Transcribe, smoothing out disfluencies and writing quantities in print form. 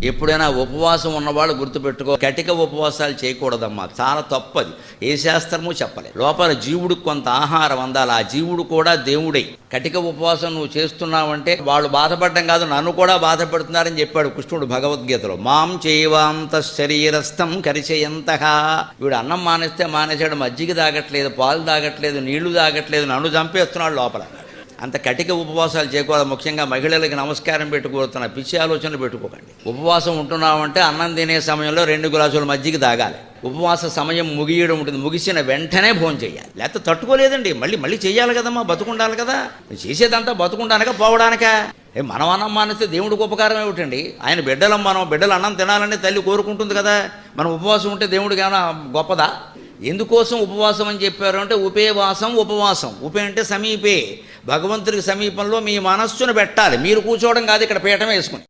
ఎప్పుడైనా ఉపవాసం ఉన్నవాళ్ళు గుర్తుపెట్టుకో, కటిక ఉపవాసాలు చేయకూడదమ్మా, చాలా తప్పది. ఏ శాస్త్రము చెప్పలేదు. లోపల జీవుడికి కొంత ఆహారం అందాలి, ఆ జీవుడు కూడా దేవుడే. కటిక ఉపవాసం నువ్వు చేస్తున్నావంటే వాళ్ళు బాధపడడం కాదు, నన్ను కూడా బాధపడుతున్నారని చెప్పాడు కృష్ణుడు భగవద్గీతలో. మాం చేయవాంత శరీరస్థం కరిచయంతహా. వీడు అన్నం మానేస్తే మానేశాడు, మజ్జిగ తాగట్లేదు, పాలు తాగట్లేదు, నీళ్లు తాగట్లేదు, నన్ను చంపేస్తున్నాడు లోపల. అంత కటిక ఉపవాసాలు చేయకూడదు. ముఖ్యంగా మహిళలకి నమస్కారం పెట్టుకోతున్న పిచ్చి ఆలోచనలు పెట్టుకోకండి. ఉపవాసం ఉంటున్నామంటే అన్నం తినే సమయంలో 2 గ్లాసుల మజ్జిగ తాగాలి. ఉపవాస సమయం ముగియడం ఉంటుంది, ముగిసిన వెంటనే భోజనం చేయాలి. లేకపోతే తట్టుకోలేదండి, మళ్ళీ చేయాలి కదమ్మా, బతుకుండాలి కదా. చేసేదంతా బతుకుండానిక పోవడానిక? మనం అన్నం మానేస్తే దేవుడికి ఉపకారం ఏమిటండి? ఆయన బిడ్డలం, మనం బిడ్డలు అన్నం తినాలని తల్లి కోరుకుంటుంది కదా. మనం ఉపవాసం ఉంటే దేవుడికి ఏమైనా గొప్పదా? ఎందుకోసం ఉపవాసం అని చెప్పారు అంటే ఉపేవాసం, ఉపవాసం. ఉపే అంటే సమీపే, భగవంతుడికి సమీపంలో మీ మనస్సును పెట్టాలి. మీరు కూర్చోవడం కాదు, ఇక్కడ పీఠం వేసుకుని.